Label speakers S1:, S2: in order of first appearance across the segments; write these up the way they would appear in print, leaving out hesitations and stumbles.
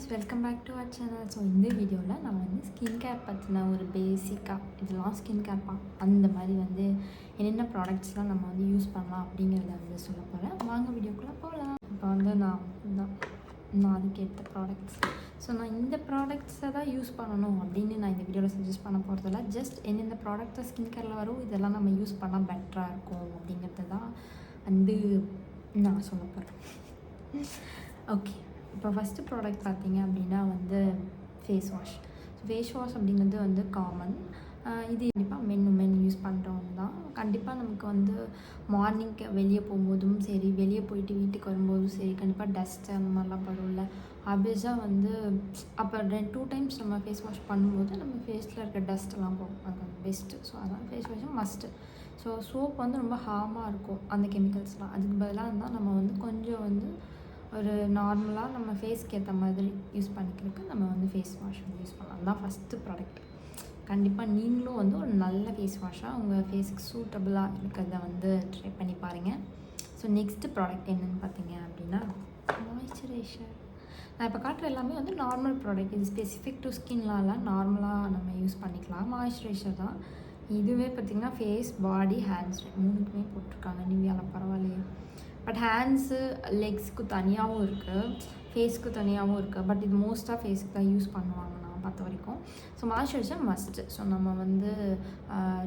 S1: Guys, welcome back to our channel. So இந்த வீடியோவில் நான் வந்து ஸ்கின் கேர் பற்றின ஒரு பேசிக்காக இதெல்லாம் ஸ்கின் கேர்ப்பா அந்த மாதிரி வந்து என்னென்ன ப்ராடக்ட்ஸ்லாம் நம்ம வந்து யூஸ் பண்ணலாம் அப்படிங்கிறத வந்து சொல்ல போகிறேன். வாங்க வீடியோக்குள்ளே போகலாம். இப்போ வந்து நான் அதுக்கேற்ற ப்ராடக்ட்ஸ். ஸோ நான் இந்த ப்ராடக்ட்ஸை தான் யூஸ் பண்ணணும் அப்படின்னு நான் இந்த வீடியோவில் சஜஸ்ட் பண்ண போகிறதில்ல. ஜஸ்ட் என்னென்ன ப்ராடக்ட்ஸை ஸ்கின் கேரில் வரும் இதெல்லாம் நம்ம யூஸ் பண்ணால் பெட்டராக இருக்கும் அப்படிங்கிறது தான் வந்து நான் சொல்ல போகிறேன். ஓகே, இப்போ ஃபஸ்ட்டு ப்ராடக்ட் பார்த்தீங்க அப்படின்னா வந்து ஃபேஸ் வாஷ் அப்படிங்கிறது வந்து காமன். இது கண்டிப்பாக மென் யூஸ் பண்ணுறவங்க தான். கண்டிப்பாக நமக்கு வந்து மார்னிங் வெளியே போகும்போதும் சரி, வெளியே போயிட்டு வீட்டுக்கு வரும்போதும் சரி, கண்டிப்பாக டஸ்ட்டு அந்த மாதிரிலாம் படும்ல. ஆப்வியஸாக வந்து அப்போ 2 டைம்ஸ் நம்ம ஃபேஸ் வாஷ் பண்ணும்போது நம்ம ஃபேஸில் இருக்க டஸ்ட்டெல்லாம் போகும். அது பெஸ்ட்டு. ஸோ அதனால் ஃபேஸ் வாஷும் மஸ்ட்டு. ஸோ சோப் வந்து ரொம்ப ஹார்மாக இருக்கும் அந்த கெமிக்கல்ஸ்லாம். அதுக்கு பதிலாக இருந்தால் நம்ம வந்து கொஞ்சம் வந்து ஒரு நார்மலாக நம்ம ஃபேஸ்க்கு ஏற்ற மாதிரி யூஸ் பண்ணிக்கிறதுக்கு நம்ம வந்து ஃபேஸ் வாஷ் வந்து யூஸ் பண்ணலாம். அதுதான் ஃபஸ்ட்டு ப்ராடக்ட். கண்டிப்பாக நீங்களும் வந்து ஒரு நல்ல ஃபேஸ் வாஷாக உங்கள் ஃபேஸுக்கு சூட்டபுளாக இருக்கிறத வந்து ட்ரை பண்ணி பாருங்கள். ஸோ நெக்ஸ்ட்டு ப்ராடக்ட் என்னென்னு பார்த்தீங்க அப்படின்னா மாய்ஸ்சரைசர். நான் இப்போ காட்டுற எல்லாமே வந்து நார்மல் ப்ராடக்ட். இது ஸ்பெசிஃபிக் டு ஸ்கின்லாம் நார்மலாக நம்ம யூஸ் பண்ணிக்கலாம். மாய்ஸ்சரைசர் தான். இதுவே பார்த்திங்கன்னா ஃபேஸ், பாடி, ஹேண்ட்ஸ் 3க்குமே போட்டிருக்காங்க. நிவியாவில் பரவாயில்லையே. பட் ஹேண்ட்ஸு, லெக்ஸ்க்கு தனியாகவும் இருக்குது, ஃபேஸ்க்கு தனியாகவும் இருக்குது. பட் இது மோஸ்ட்டாக ஃபேஸுக்கு தான் யூஸ் பண்ணுவாங்க நான் பார்த்த வரைக்கும். So moisturiser must. ஸோ நம்ம வந்து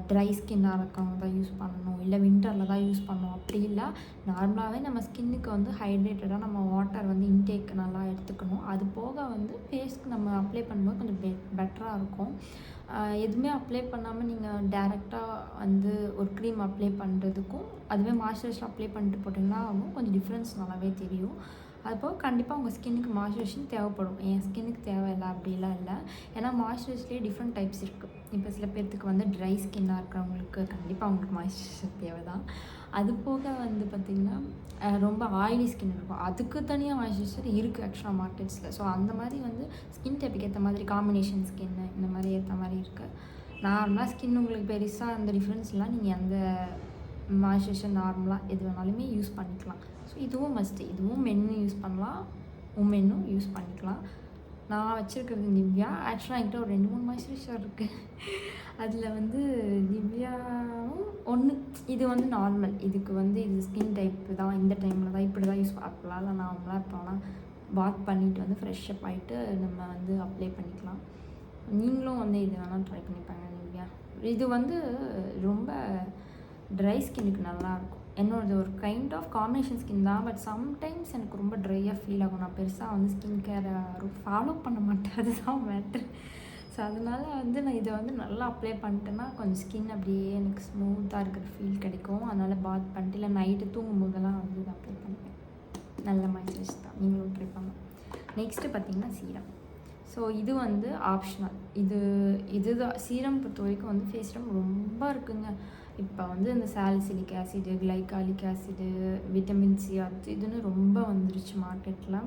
S1: ட்ரை ஸ்கின்னாக இருக்கவங்க தான் யூஸ் பண்ணணும், இல்லை வின்டரில் தான் யூஸ் பண்ணணும் அப்படி இல்லை. நார்மலாகவே நம்ம ஸ்கின்னுக்கு வந்து ஹைட்ரேட்டடாக நம்ம வாட்டர் வந்து இன்டேக் நல்லா எடுத்துக்கணும். அது போக வந்து ஃபேஸ்க்கு நம்ம அப்ளை பண்ணும்போது கொஞ்சம் பெட்டராக இருக்கும். எதுவுமே அப்ளை பண்ணாமல் நீங்கள் டேரெக்டாக வந்து ஒரு க்ரீம் அப்ளை பண்ணுறதுக்கும் அதுவே மாய்ஸ்சரைசர் அப்ளை பண்ணிட்டு போட்டிங்கன்னா கொஞ்சம் டிஃப்ரென்ஸ் நல்லாவே தெரியும். அதுபோக கண்டிப்பாக உங்கள் ஸ்கின்னுக்கு மாய்ஸ்சரைசர் தேவைப்படும். என் ஸ்கின்னுக்கு தேவையில்லை அப்படிலாம் இல்லை. ஏன்னா மாய்ஸ்சரைசர்லேயே டிஃப்ரெண்ட் டைப்ஸ் இருக்குது. இப்போ சில பேர்த்துக்கு வந்து ட்ரை ஸ்கின்னாக இருக்கிறவங்களுக்கு கண்டிப்பாக அவங்களுக்கு மாய்ஸ்சரைசர் தேவை தான். அது போக வந்து பார்த்திங்கன்னா ரொம்ப ஆயிலி ஸ்கின் இருக்கும், அதுக்கு தனியாக மாய்ஸ்சரைசர் இருக்குது ஆக்சுவலாக மார்க்கெட்ஸில். ஸோ அந்த மாதிரி வந்து ஸ்கின் டைப்புக்கு ஏற்ற மாதிரி காம்பினேஷன் ஸ்கின்னு இந்த மாதிரி ஏற்ற மாதிரி இருக்குது. நார்மலாக ஸ்கின் உங்களுக்கு பெருசாக அந்த டிஃப்ரென்ஸ்லாம் நீங்கள் அந்த மாய்ஸ்சரைசர் நார்மலாக எது வேணாலுமே யூஸ் பண்ணிக்கலாம். ஸோ இதுவும் மஸ்ட்டு. இதுவும் மென்னும் யூஸ் பண்ணலாம், உமென்னும் யூஸ் பண்ணிக்கலாம். நான் வச்சுருக்கிறது நிவ்யா. ஆக்சுவலாக என்கிட்ட ஒரு 2-3 மாய்ஸ்சரைசர் இருக்குது. அதில் வந்து நிவ்யாவும் ஒன்று. இது வந்து நார்மல். இதுக்கு வந்து இது ஸ்கின் டைப்பு தான், இந்த டைமில் தான் இப்படி தான் யூஸ் பண்ணலாம். இல்லை நார்மலாக இப்போனா பாத் பண்ணிவிட்டு வந்து ஃப்ரெஷ்ஷப் ஆகிட்டு நம்ம வந்து அப்ளை பண்ணிக்கலாம். நீங்களும் வந்து இது வேணால் ட்ரை பண்ணிப்பாங்க நிவ்யா. இது வந்து ரொம்ப ட்ரை ஸ்கின்னுக்கு நல்லாயிருக்கும். என்னோடது ஒரு கைண்ட் ஆஃப் காம்பினேஷன் ஸ்கின் தான். பட் சம்டைம்ஸ் எனக்கு ரொம்ப ட்ரையாக ஃபீல் ஆகும். நான் பெருசாக வந்து ஸ்கின் கேரை ஃபாலோ பண்ண மாட்டேன், அதுதான் மேட்ரு. ஸோ அதனால் வந்து நான் இதை வந்து நல்லா அப்ளை பண்ணிட்டேன்னா கொஞ்சம் ஸ்கின் அப்படியே எனக்கு ஸ்மூத்தாக இருக்கிற ஃபீல் கிடைக்கும். அதனால் பாத் பண்ணிட்டு இல்லை நைட்டு தூங்கும்போதெல்லாம் வந்து இதை அப்ளை பண்ணிப்பேன். நல்ல மாய்ஸ்சரைசர் தான், நீங்களும் ட்ரை பண்ணலாம். நெக்ஸ்ட்டு பார்த்திங்கன்னா சீரம். ஸோ இது வந்து ஆப்ஷனல். இதுதான் சீரம் பொறுத்த வரைக்கும் வந்து ஃபேஸ் சீரம் ரொம்ப இருக்குங்க. இப்போ வந்து இந்த salicylic acid, glycolic acid, vitamin C அது இதுன்னு ரொம்ப வந்துருச்சு மார்க்கெட்டில்.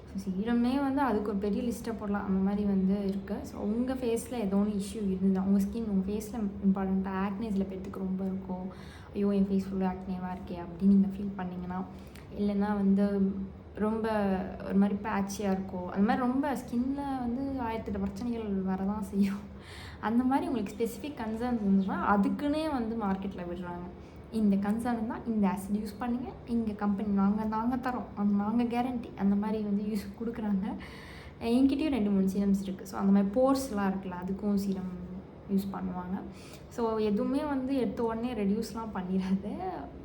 S1: ஸோ சீரமே வந்து அதுக்கு ஒரு பெரிய லிஸ்ட்டை போடலாம், அந்த மாதிரி வந்து இருக்குது. ஸோ உங்கள் ஃபேஸில் ஏதோ ஒன்று இஷ்யூ இருந்தால், உங்கள் ஸ்கின் உங்கள் ஃபேஸில் இம்பார்ட்டண்ட்டாக ஆக்னே சில பேர்த்துக்கு ரொம்ப இருக்கும். ஐயோ என் ஃபேஸ் ஃபுல்லாக ஆக்னேவாக இருக்கே அப்படின்னு நீங்கள் ஃபீல் பண்ணிங்கன்னா, இல்லைன்னா வந்து ரொம்ப ஒரு மாதிரி பேட்சியாக இருக்கும், அந்த மாதிரி ரொம்ப ஸ்கின்னில் வந்து 1008 பிரச்சனைகள் வரதான் செய்யும். அந்த மாதிரி உங்களுக்கு ஸ்பெசிஃபிக் கன்சர்ன் இருந்துச்சுன்னா அதுக்குன்னே வந்து மார்க்கெட்டில் விடுறாங்க. இந்த கன்சர்ன் தான், இந்த ஆசிட் யூஸ் பண்ணுங்கள், இங்கே கம்பெனி நாங்கள் தரோம், நாங்கள் கேரண்டி, அந்த மாதிரி வந்து யூஸ் கொடுக்குறாங்க. என்கிட்டயும் 2-3 சீரம்ஸ் இருக்குது. ஸோ அந்த மாதிரி போர்ஸ்லாம் இருக்குல்ல, அதுக்கும் சீரம் யூஸ் பண்ணுவாங்க. ஸோ எதுவுமே வந்து எடுத்த உடனே ரெடியூஸ்லாம் பண்ணிடாது.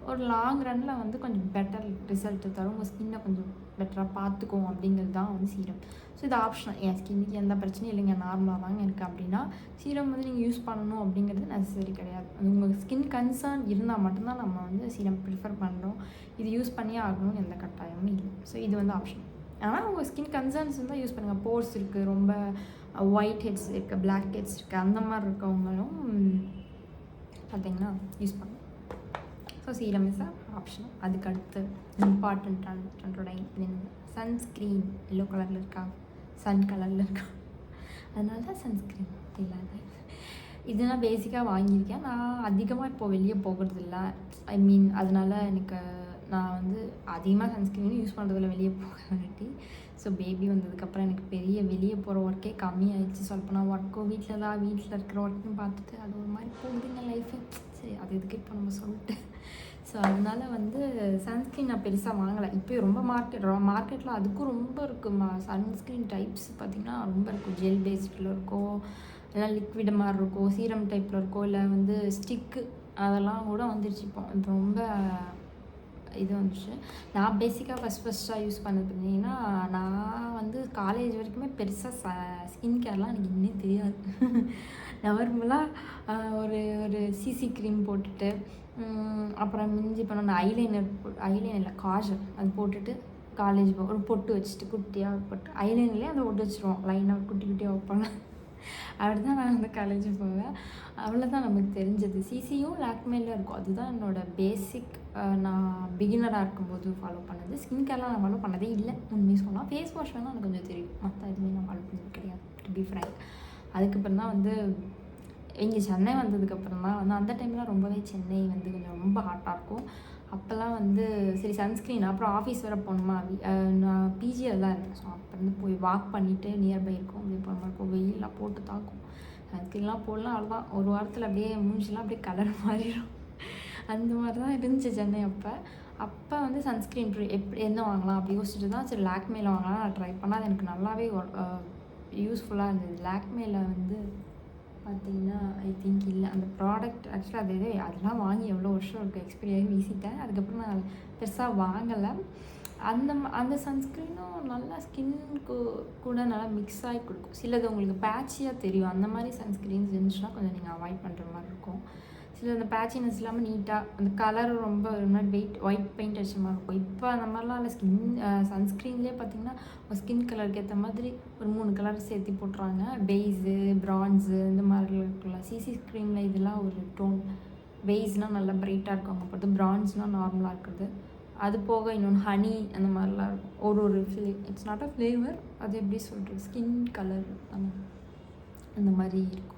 S1: ஒரு லாங் ரன்னில் வந்து கொஞ்சம் பெட்டர் ரிசல்ட்டு தரும், உங்கள் ஸ்கின்னை கொஞ்சம் பெட்டராக பார்த்துக்கும் அப்படிங்கிறது தான் வந்து சீரம். ஸோ இது ஆப்ஷனல். என் ஸ்கின்னுக்கு எந்த பிரச்சனையும் இல்லைங்க, நார்மலாக தாங்க இருக்குது அப்படின்னா சீரம் வந்து நீங்கள் யூஸ் பண்ணணும் அப்படிங்கிறது நெசசரி கிடையாது. உங்கள் ஸ்கின் கன்சர்ன் இருந்தால் மட்டும்தான் நம்ம வந்து சீரம் ப்ரிஃபர் பண்ணுறோம். இது யூஸ் பண்ணியே ஆகணும்னு எந்த கட்டாயமும் இல்லை. ஸோ இது வந்து ஆப்ஷன். ஆனால் உங்கள் ஸ்கின் கன்சர்ன்ஸ் இருந்தால் யூஸ் பண்ணுங்கள். போர்ஸ் இருக்குது, ரொம்ப ஒயிட் ஹெட்ஸ் இருக்குது, பிளாக் ஹெட்ஸ் இருக்குது, அந்த மாதிரி இருக்கவங்களும் பார்த்திங்கன்னா யூஸ் பண்ணலாம். So serum is option. அதுக்கடுத்து இம்பார்ட்டண்ட்டான சன்ஸ்க்ரீன். எல்லோ கலரில் இருக்கா, சன் கலரில் இருக்கா, அதனால தான் சன்ஸ்க்ரீன் இல்லாத. இதெல்லாம் பேசிக்காக வாங்கியிருக்கேன். நான் அதிகமாக இப்போ வெளியே போகிறது இல்லை. அதனால் எனக்கு நான் வந்து அதிகமாக சன்ஸ்க்ரீனும் யூஸ் பண்ணுறதில்ல வெளியே போகிறங்காட்டி. ஸோ பேபி வந்ததுக்கப்புறம் எனக்கு பெரிய வெளியே போகிற ஒர்க்கே கம்மியாயிடுச்சு. சொல்லப்போனால் வீட்டில் இருக்கிற ஒர்க்குன்னு பார்த்துட்டு அது ஒரு மாதிரி போகுதுங்க லைஃபு. சரி அது இதுக்கு இப்போ நம்ம சொல்லிட்டு ஸோ அதனால் வந்து சன்ஸ்க்ரீன் நான் பெருசாக வாங்கலை. இப்போ ரொம்ப மார்க்கெட்டில் அதுக்கும் ரொம்ப இருக்குமா சன்ஸ்க்ரீன் டைப்ஸ் பார்த்திங்கன்னா ரொம்ப இருக்கும். ஜெல் பேஸ்டில் இருக்கோ, இல்லை லிக்விட் மாதிரி இருக்கோ, சீரம் டைப்பில் இருக்கோ, இல்லை வந்து ஸ்டிக்கு அதெல்லாம் கூட வந்துருச்சு. இப்போ ரொம்ப இது வந்துச்சு. நான் பேசிக்காக ஃபஸ்ட்டாக யூஸ் பண்ணது பார்த்தீங்கன்னா, நான் வந்து காலேஜ் வரைக்குமே பெருசாக ஸ்கின் கேர்லாம் எனக்கு இன்னும் தெரியாது. நார்மலாக ஒரு சிசி க்ரீம் போட்டுட்டு, அப்புறம் மிஞ்சி பண்ண ஐலைனர் காஜல் அது போட்டுட்டு காலேஜ் ஒரு பொட்டு வச்சுட்டு குட்டியாக பொட்டு ஐலைனர்லேயே அதை ஒட்டு வச்சுருவோம். லைனாக குட்டி குட்டியாக வைப்பாங்க. அப்படி தான் நான் வந்து காலேஜ் போவேன். அவ்வளோதான் நமக்கு தெரிஞ்சது. சிசியும் லாக்மேல இருக்கும். அதுதான் என்னோடய பேசிக். நான் பிகினராக இருக்கும்போது ஃபாலோ பண்ணது. ஸ்கின் கேர்லாம் நான் ஃபாலோ பண்ணதே இல்லை உண்மையை சொன்னால். ஃபேஸ் வாஷ் வேணால் எனக்கு கொஞ்சம் தெரியும், மற்ற எதுவுமே நான் ஃபாலோ பண்ணது கிடையாது, டு பி ஃப்ரேங்க். அதுக்கப்புறம் தான் வந்து இங்கே சென்னை வந்ததுக்கப்புறம் தான் வந்து அந்த டைம்லாம் ரொம்பவே சென்னை வந்து கொஞ்சம் ரொம்ப ஹாட்டாக இருக்கும். அப்போல்லாம் வந்து சரி சன்ஸ்க்ரீன், அப்புறம் ஆஃபீஸ் வேறு போகணுமா, நான் பிஜியில் தான் இருந்தேன். ஸோ அப்போ வந்து போய் வாக் பண்ணிவிட்டு நியர்பை இருக்கும், அப்படியே போகிற மாதிரி இருக்கும். வெயிலெலாம் போட்டு தாக்கும். சன்ஸ்க்ரீன்லாம் போடலாம், அவ்வளோதான் ஒரு வாரத்தில் அப்படியே மூஞ்சிலாம் அப்படியே கலர் மாறிடும். அந்த மாதிரி தான் இருந்துச்சு சென்னை அப்போ வந்து சன்ஸ்க்ரீன் எப்படி என்ன வாங்கலாம் அப்படி யோசிச்சுட்டு தான் சரி லாக்மேல வாங்கலாம் நான் ட்ரை பண்ணால். அது எனக்கு நல்லாவே யூஸ்ஃபுல்லாக இருந்தது. லாக்மேல வந்து பார்த்திங்கன்னா ஐ திங்க் இல்லை அந்த ப்ராடக்ட் ஆக்சுவலாக அதெல்லாம் வாங்கி எவ்வளோ வருஷம் இருக்குது, எக்ஸ்பைரி ஆகி வீசிட்டேன். அதுக்கப்புறம் நான் பெருசாக வாங்கலை. அந்த சன்ஸ்க்ரீனும் நல்லா ஸ்கின்னுக்கு கூட நல்லா மிக்ஸ் ஆகி கொடுக்கும். சிலது உங்களுக்கு பேட்சியாக தெரியும். அந்த மாதிரி சன்ஸ்க்ரீன்ஸ் இருந்துச்சுன்னா கொஞ்சம் நீங்கள் அவாய்ட் பண்ணுற மாதிரி இருக்கும். சில அந்த பேட்சினஸ் இல்லாமல் நீட்டாக அந்த கலர் ரொம்ப ஒரு மாதிரி ஒயிட் பெயிண்ட் அடிச்ச மாதிரி இருக்கும். இப்போ அந்த மாதிரிலாம் இல்லை. சன்ஸ்க்ரீன்லேயே பார்த்திங்கன்னா ஸ்கின் கலருக்கு ஏற்ற மாதிரி ஒரு 3 கலர் சேர்த்து போட்டுறாங்க. பெய்ஸு, ப்ரான்ஸு இந்த மாதிரி இருக்குல்ல. சிசி க்ரீமில் இதெல்லாம் ஒரு டோன். பெய்ஸ்னால் நல்லா ப்ரைட்டாக இருக்கும் அவங்க போகிறது, ப்ரான்ஸ்னால் நார்மலாக இருக்குது. அது போக இன்னொன்று ஹனி அந்த மாதிரிலாம் இருக்கும். ஒரு இட்ஸ் நாட் அ ஃப்ளேவர், அது எப்படி சொல்கிறது, ஸ்கின் கலர் அந்த மாதிரி இருக்கும்.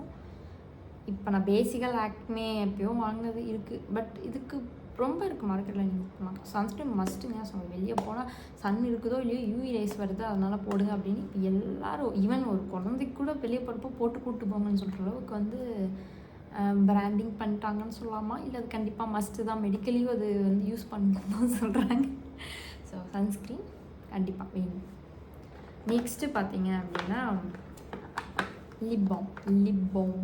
S1: இப்போ நான் பேசிக்காக லாக்மே எப்போயோ வாங்கினது இருக்குது. பட் இதுக்கு ரொம்ப இருக்குது மார்க்கெட்டில். நீங்கள் சன்ஸ்க்ரீன் மஸ்ட்டுங்க. ஸோ வெளியே போனால் சன் இருக்குதோ இல்லையோ யூவி ரேஸ் வருது அதனால் போடுங்க அப்படின்னு இப்போ எல்லோரும், ஈவன் ஒரு குழந்தைக்கு கூட வெளியே போகிறப்போ போட்டு கூப்பிட்டு போங்கன்னு சொல்கிற அளவுக்கு வந்து பிராண்டிங் பண்ணிட்டாங்கன்னு சொல்லலாமா, இல்லை அது கண்டிப்பாக மஸ்ட்டு தான், மெடிக்கலியும் அது வந்து யூஸ் பண்ணணும்னு தான் சொல்கிறாங்க. ஸோ சன்ஸ்க்ரீன் கண்டிப்பாக வேணும். நெக்ஸ்ட்டு பார்த்தீங்க அப்படின்னா lip balm.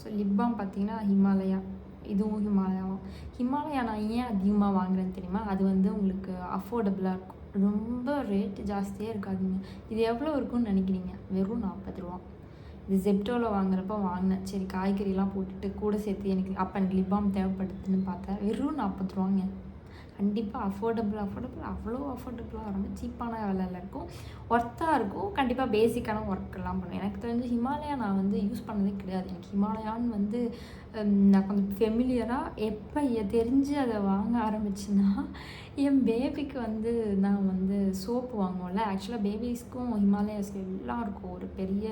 S1: So lip balm பார்த்திங்கன்னா இதுவும் ஹிமாலயா நான் ஏன் அதிகமாக வாங்குறேன்னு தெரியுமா? அது வந்து உங்களுக்கு அஃபோர்டபுளாக இருக்கும். ரொம்ப ரேட்டு ஜாஸ்தியாக இருக்காதுங்க. இது எவ்வளோ இருக்குன்னு நினைக்கிறீங்க? வெறும் 40 ரூபா. இது ஜெப்டோவில் வாங்குறப்போ வாங்கினேன். சரி காய்கறிலாம் போட்டுட்டு கூட சேர்த்து எனக்கு லிப் பாம் தேவைப்படுதுன்னு பார்த்தேன். வெறும் 40 ரூபாங்க. கண்டிப்பாக அஃபோர்டபுள் அவ்வளோ அஃபோர்டபுளாக ரொம்ப சீப்பான விலையில் இருக்கும். ஒர்த்தாக இருக்கும். கண்டிப்பாக பேசிக்கான ஒர்க்கெல்லாம் பண்ணுவேன். எனக்கு தெரிஞ்சு ஹிமாலயா நான் வந்து யூஸ் பண்ணதே கிடையாது. எனக்கு ஹிமாலயான்னு வந்து நான் கொஞ்சம் ஃபெமிலியராக எப்போ தெரிஞ்சு அதை வாங்க ஆரம்பிச்சுன்னா என் பேபிக்கு வந்து நான் வந்து சோப்பு வாங்குவோம்ல. ஆக்சுவலாக பேபிஸ்க்கும் ஹிமாலயாஸ் எல்லாம் இருக்கும். ஒரு பெரிய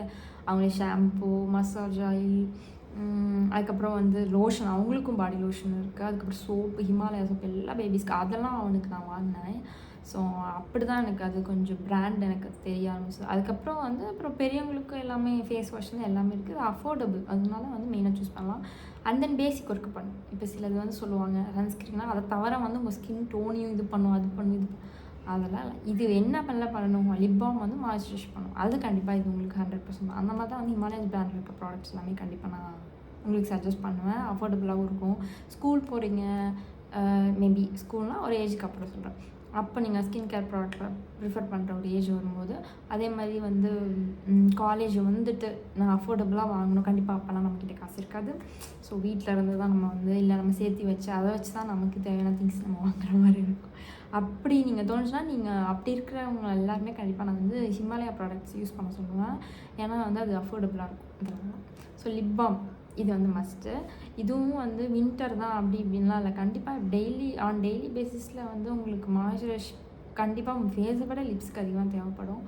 S1: அவங்களே ஷாம்பு, மசாஜ் ஆயில், அதுக்கப்புறம் வந்து லோஷன், அவங்களுக்கும் பாடி லோஷன் இருக்குது. அதுக்கப்புறம் சோப்பு, ஹிமாலயா சோப்பு எல்லாம் பேபிஸ்க்கு அதெல்லாம் அவனுக்கு நான் வாங்கினேன். ஸோ அப்படி தான் எனக்கு அது கொஞ்சம் பிராண்ட் எனக்கு தெரிய ஆரம்பிச்சது. அதுக்கப்புறம் வந்து அப்புறம் பெரியவங்களுக்கு எல்லாமே ஃபேஸ் வாஷ்னு எல்லாமே இருக்குது. அஃபோர்டபுள், அதனால வந்து மெயினாக சூஸ் பண்ணலாம். அண்ட் தென் பேசிக் ஒர்க்கு பண்ணும். இப்போ சிலது வந்து சொல்லுவாங்க சன்ஸ்க்ரீன்னால் அதை தவிர வந்து உங்கள் ஸ்கின் டோனையும் இது பண்ணும், அது பண்ணும், இது அதெல்லாம் இல்லை. இது என்ன பண்ணணும், லிப் பாம் வந்து மாய்ஸ்சரைஸ் பண்ணும். அது கண்டிப்பாக இது உங்களுக்கு 100% அந்த மாதிரி தான் வந்து ஹிமாலயஸ் பிராண்டில் இருக்க ப்ராடக்ட்ஸ் எல்லாமே கண்டிப்பாக நான் உங்களுக்கு சஜஸ்ட் பண்ணுவேன். அஃபோர்டபுளாகவும் இருக்கும். ஸ்கூல் போகிறீங்க, மேபி ஸ்கூல்னால் ஒரு ஏஜுக்கு அப்புறம் சொல்கிறேன், அப்போ நீங்கள் ஸ்கின் கேர் ப்ராடக்ட்டில் ப்ரிஃபர் பண்ணுற ஒரு ஏஜ் வரும்போது, அதே மாதிரி வந்து காலேஜ் வந்துட்டு நான் அஃபோர்டபுளாக வாங்கணும். கண்டிப்பாக அப்போல்லாம் நம்மக்கிட்ட காசு இருக்காது. ஸோ வீட்டில் இருந்து தான் நம்ம வந்து இல்லை நம்ம சேர்த்து வச்சு அதை வச்சு தான் நமக்கு தேவையான திங்ஸ் நம்ம வாங்குற மாதிரி இருக்கும். அப்படி நீங்கள் தோணுச்சுன்னா நீங்கள் அப்படி இருக்கிறவங்க எல்லாருமே கண்டிப்பாக நான் வந்து ஹிமாலயா ப்ராடக்ட்ஸ் யூஸ் பண்ண சொல்லுவேன். ஏன்னா வந்து அது அஃபோர்டபுளாக இருக்கும். ஸோ லிப் பாம் இது வந்து மஸ்ட்டு. இதுவும் வந்து வின்டர் தான் அப்படி இப்படின்லாம் இல்லை. கண்டிப்பாக டெய்லி பேசிஸில் வந்து உங்களுக்கு மாய்ஸ்சரைஸ் கண்டிப்பாக உங்கள் ஃபேஸை விட லிப்ஸ்க்கு அதிகமாக தேவைப்படும்.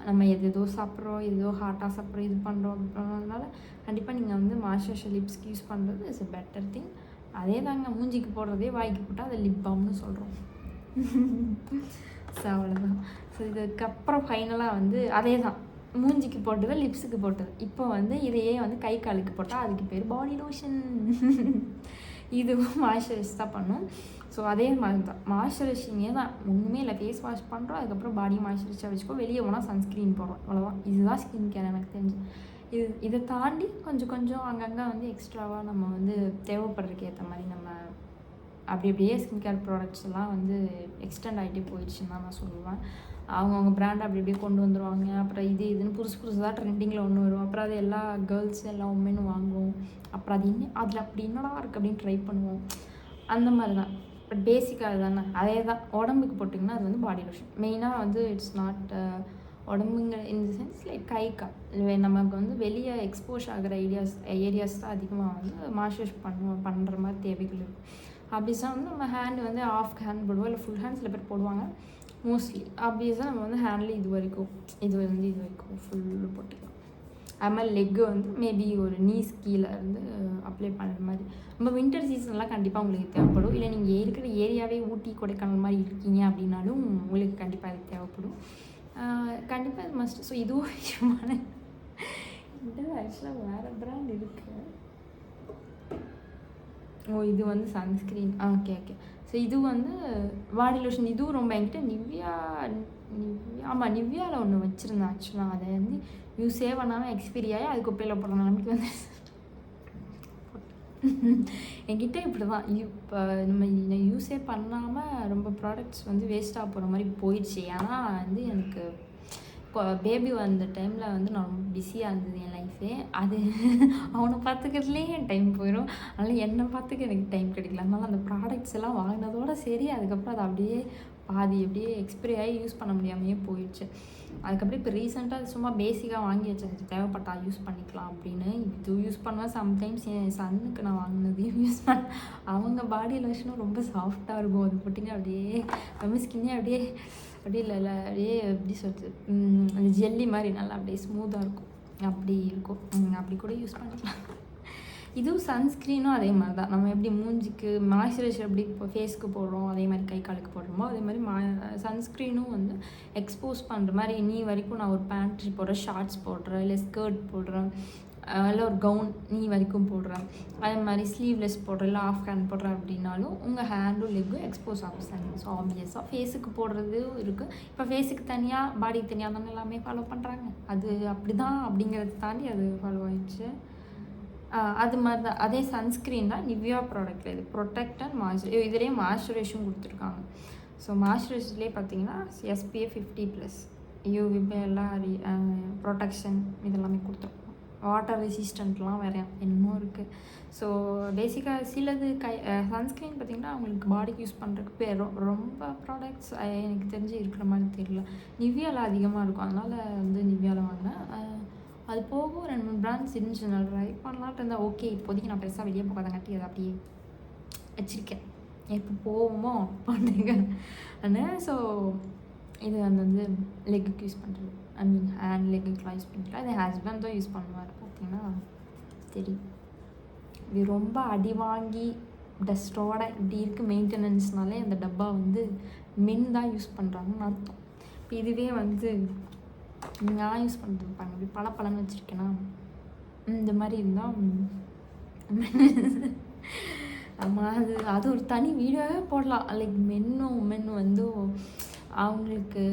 S1: நம்ம எதோ சாப்பிட்றோம், எதோ ஹாட்டாக சாப்பிட்றோம், இது பண்ணுறோம் அப்படின்றதுனால கண்டிப்பாக நீங்கள் வந்து மாய்ஸ்சரைசர் லிப்ஸ்க்கு யூஸ் பண்ணுறது இஸ் எ பெட்டர் திங். அதே தாங்க மூஞ்சிக்கு போடுறதே வாய்க்கு போட்டால் அதை லிப் பாம்னு சொல்கிறோம். ஸோ அவ்வளோதான். ஸோ இதுக்கப்புறம் ஃபைனலாக வந்து அதே தான், மூஞ்சிக்கு போட்டது, லிப்ஸுக்கு போட்டது. இப்போ வந்து இதையே வந்து கை காலுக்கு போட்டால் அதுக்கு பேர் பாடி லோஷன். இதுவும் மாய்ஸ்சரைஸ் தான் பண்ணும். ஸோ அதே மாதிரி தான் மாய்ஸ்சரைசிங்கே தான், ஒன்றுமே இல்லை. ஃபேஸ் வாஷ் பண்ணுறோம், அதுக்கப்புறம் பாடி மாய்ஸ்சரைஸாக வச்சுக்கோ, வெளியே போனால் சன்ஸ்க்ரீன் போடுறோம், அவ்வளோதான். இதுதான் ஸ்கின் கேர் எனக்கு தெரிஞ்சு. இதை தாண்டி கொஞ்சம் அங்கங்கே வந்து எக்ஸ்ட்ராவாக நம்ம வந்து தேவைப்படுறதுக்கு ஏற்ற மாதிரி நம்ம அப்படியே ஸ்கின் கேர் ப்ராடக்ட்ஸ் எல்லாம் வந்து எக்ஸ்டெண்ட் ஆகிட்டே போயிடுச்சுன்னு தான் நான் சொல்லுவேன். அவங்கவுங்க பிராண்ட் அப்படியே கொண்டு வந்துடுவாங்க. அப்புறம் இதுன்னு புதுசாக ட்ரெண்டிங்கில் ஒன்று வரும். அப்புறம் அது எல்லா கேர்ள்ஸ் எல்லா உமன்னு வாங்குவோம். அப்புறம் அது அதில் அப்படி என்னடா இருக்குது அப்படின்னு ட்ரை பண்ணுவோம். அந்த மாதிரி தான். பட் பேசிக்காக தானே, அதே தான். உடம்புக்கு போட்டிங்கன்னா அது வந்து பாடி லோஷன். மெயினாக வந்து இட்ஸ் நாட் உடம்புங்க இந்த சென்ஸ் லைக் கை கால் நமக்கு வந்து வெளியே எக்ஸ்போஸ் ஆகிற ஏரியாஸ் தான் அதிகமாக வந்து மாய்ஸ்சரைஸ் பண்ணுற மாதிரி தேவைகள் இருக்கும். அப்படிஸாக வந்து நம்ம ஹேண்டு வந்து ஆஃப் ஹேண்ட் போடுவோம், இல்லை ஃபுல் ஹேண்ட் சில பேர் போடுவாங்க மோஸ்ட்லி. அப்படிஸாக நம்ம வந்து ஹேண்டில் இது வரைக்கும் ஃபுல்லு போட்டுக்கலாம். அது மாதிரி லெக்கு வந்து மேபி ஒரு நீஸ் கீழே இருந்து அப்ளை பண்ணுற மாதிரி. நம்ம வின்டர் சீசன்லாம் கண்டிப்பாக உங்களுக்கு தேவைப்படும். இல்லை நீங்கள் இருக்கிற ஏரியாவே ஊட்டி கொடைக்கானல் மாதிரி இருக்கீங்க அப்படின்னாலும் உங்களுக்கு கண்டிப்பாக அது தேவைப்படும். கண்டிப்பாக இது மஸ்ட். ஸோ இதுவும் விஷயமான ஆக்சுவலாக வேறு பிராண்ட் இருக்குது. இது வந்து சன்ஸ்க்ரீன். ஓகே. ஸோ இது வந்து பாடி லோஷன். இதுவும் ரொம்ப என்கிட்ட நிவ்யா நிவ்யாவில் ஒன்று வச்சுருந்தேன். ஆக்சுவலாக அதை வந்து யூஸே பண்ணாமல் எக்ஸ்பீரி ஆகி அது குப்பையில் போடுற நிலைமைக்கு வந்து என்கிட்ட இப்படி தான். இப்போ நம்ம யூஸே பண்ணாமல் ரொம்ப ப்ராடக்ட்ஸ் வந்து வேஸ்ட்டாக போகிற மாதிரி போயிடுச்சு. ஏன்னா வந்து எனக்கு பேபி வந்த டைமில் வந்து நான் ரொம்ப பிஸியாக இருந்தது என் லைஃபே. அது அவனை பார்த்துக்கிறதுலேயே என் டைம் போயிடும். அதனால் என்னை பார்த்துக்க எனக்கு டைம் கிடைக்கல. அதனால் அந்த ப்ராடக்ட்ஸ் எல்லாம் வாங்கினதோட சரி, அதுக்கப்புறம் அது அப்படியே அப்படியே எக்ஸ்பைரி ஆகி யூஸ் பண்ண முடியாமையே போயிடுச்சு. அதுக்கப்புறம் இப்போ ரீசெண்டாக அது சும்மா பேசிக்காக வாங்கி வச்சு தேவைப்பட்டா யூஸ் பண்ணிக்கலாம் அப்படின்னு. இது யூஸ் பண்ணுவேன். சம்டைம்ஸ் என் சன்னுக்கு நான் வாங்கினதையும் யூஸ் அவங்க பாடி லோஷனும் ரொம்ப சாஃப்டாக இருக்கும். அது போட்டிங்கன்னா அப்படியே நம்ம ஸ்கின்னே அப்படியே இல்லை அப்படியே எப்படி சொல்கிறது, அந்த ஜெல்லி மாதிரி நல்லா அப்படியே ஸ்மூத்தாக இருக்கும். அப்படி கூட யூஸ் பண்ணிக்கலாம். இதுவும் சன்ஸ்க்ரீனும் அதே மாதிரி தான். நம்ம எப்படி மூஞ்சிக்கு மாய்ஸ்சரைசர் எப்படி இப்போ ஃபேஸ்க்கு போடுறோம், அதே மாதிரி கை காலுக்கு போடுறோமோ அதே மாதிரி சன்ஸ்க்ரீனும் வந்து எக்ஸ்போஸ் பண்ணுற மாதிரி. நீ வரைக்கும் நான் ஒரு பேண்ட்ரி போடுறேன், ஷார்ட்ஸ் போடுறேன், இல்லை ஸ்கர்ட் போடுறேன், இல்லை ஒரு கவுன் நீ வரைக்கும் போடுறேன், அதே மாதிரி ஸ்லீவ்லெஸ் போடுறேன், இல்லை ஆஃப் ஹேண்ட் போடுறேன் அப்படின்னாலும் உங்கள் ஹேண்டும் லெக்கும் எக்ஸ்போஸ் ஆகும் சார். ஸோ ஆப்வியஸாக ஃபேஸுக்கு போடுறதும் இருக்குது. இப்போ ஃபேஸுக்கு தனியாக பாடிக்கு தனியாக தானே எல்லாமே ஃபாலோ பண்ணுறாங்க. அது அப்படி தான் அப்படிங்கிறத தாண்டி அது ஃபாலோ ஆயிடுச்சு. அது மாதிரி தான். அதே சன்ஸ்க்ரீன் தான் நிவ்யா ப்ராடக்ட்டில் இது ப்ரொடெக்ட் அண்ட் மாய்ஸ்சரைஸ். இதுலேயே மாய்ஸ்சரைஸும் கொடுத்துருக்காங்க. ஸோ மாய்ஸ்சரைஸ்லேயே பார்த்தீங்கன்னா SPF 50+, UVB எல்லாம் ப்ரொடெக்ஷன் இதெல்லாமே கொடுத்துருக்கோம். வாட்டர் ரெசிஸ்டண்ட்லாம் வேறு என்னமோ இருக்குது. ஸோ பேசிக்காக சிலது சன்ஸ்க்ரீன் பார்த்திங்கன்னா அவங்களுக்கு பாடிக்கு யூஸ் பண்ணுறதுக்கு ரொம்ப ப்ராடக்ட்ஸ் எனக்கு தெரிஞ்சு இருக்கிற மாதிரி தெரியல. நிவ்யாவில் அதிகமாக இருக்கும். அதனால் வந்து நிவ்யாவில் வாங்கினேன். அது போக 2-3 பிராண்ட்ஸ் இருந்துச்சு. நான் ட்ரை பண்ணலான்ட்டு இருந்தால். ஓகே, இப்போதைக்கு நான் பெருசாக வெளியே போகாதங்காட்டி அதை அப்படியே வச்சுருக்கேன். எப்போ போவோமோ பண்ணுங்க. ஆனால் ஸோ இது வந்து லெக்குக்கு யூஸ் பண்ணுறது, ஹேண்ட் லெக்குக்கெலாம் யூஸ் பண்ணிக்கலாம். அது ஹஸ்பண்ட் தான் யூஸ் பண்ணுவார். பார்த்தீங்கன்னா தெரியும். இது ரொம்ப அடி வாங்கி டஸ்ட்டோட இப்படி இருக்குது மெயின்டெனன்ஸ்னாலே அந்த டப்பா வந்து மென் தான் யூஸ் பண்ணுறாங்கன்னு அர்த்தம். இப்போ இதுவே வந்து நான் யூஸ் பண்ணுறது பாருங்க, இப்படி பழன்னு வச்சுருக்கேன்னா இந்த மாதிரி இருந்தால் ஆமாம், அது ஒரு தனி வீடியோவே போடலாம். லைக் மென்னு வந்து அவங்களுக்கு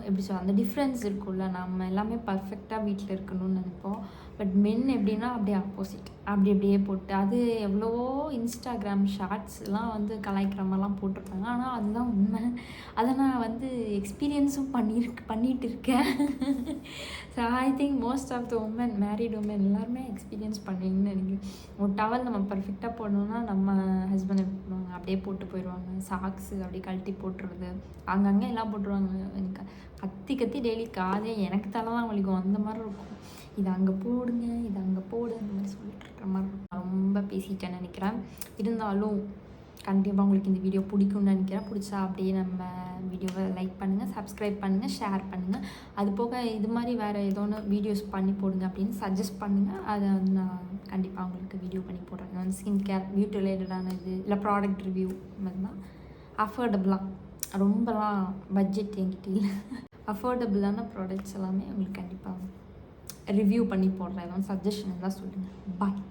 S1: எப்படி சொல்ல அந்த டிஃப்ரென்ஸ் இருக்கும்ல. நம்ம எல்லாமே பர்ஃபெக்டாக வீட்டில் இருக்கணும்னு நினைப்போம். பட் மென் எப்படின்னா அப்படியே ஆப்போசிட், அப்படியே போட்டு அது எவ்வளவோ இன்ஸ்டாகிராம் ஷார்ட்ஸ்லாம் வந்து கலாய்க்கிற மாதிரிலாம் போட்டிருப்பாங்க. ஆனால் அதுதான் உண்மை. அதை நான் வந்து எக்ஸ்பீரியன்ஸும் பண்ணிகிட்டு இருக்கேன். So I think most of the women, married women எல்லாருமே எக்ஸ்பீரியன்ஸ் பண்ணிங்கன்னு நினைக்கிறேன். ஒரு டவல் நம்ம பர்ஃபெக்டாக போடணுன்னா நம்ம ஹஸ்பண்ட் எப்படி போடுவாங்க, அப்படியே போட்டு போயிடுவாங்க. சாக்ஸு அப்படியே கழட்டி போட்டுருது, அங்கங்கே எல்லாம் போட்டுருவாங்க. எனக்கு கத்தி டெய்லி காதே எனக்கு தலை தான் வலிக்கும். அந்த மாதிரி இருக்கும். இது அங்கே போடுங்க, இது அங்கே போடு, அந்த மாதிரி சொல்லிட்டு இருக்கிற மாதிரி இருக்கும். ரொம்ப பேசிட்டேன்னு நினைக்கிறேன். இருந்தாலும் கண்டிப்பாக உங்களுக்கு இந்த வீடியோ பிடிக்கும்னு நினைக்கிறேன். பிடிச்சா அப்படியே நம்ம வீடியோவை லைக் பண்ணுங்கள், சப்ஸ்கிரைப் பண்ணுங்கள், ஷேர் பண்ணுங்கள். அது போக இது மாதிரி வேறு ஏதோ ஒன்று வீடியோஸ் பண்ணி போடுங்க அப்படின்னு சஜஸ்ட் பண்ணுங்கள். அதை வந்து நான் கண்டிப்பாக உங்களுக்கு வீடியோ பண்ணி போடுறேன். வந்து ஸ்கின் கேர் பியூட்டி ரிலேட்டடான இது இல்லை ப்ராடக்ட் ரிவ்யூ மாதிரி தான் அஃபோர்டபுளாக ரொம்பலாம் பட்ஜெட் என்கிட்ட இல்லை. அஃபோர்டபுளான ப்ராடக்ட்ஸ் எல்லாமே உங்களுக்கு கண்டிப்பாக ரிவ்யூ பண்ணி போடுறேன். எதாவது சஜஷன் இருந்தால் சொல்லுங்கள். பாய்.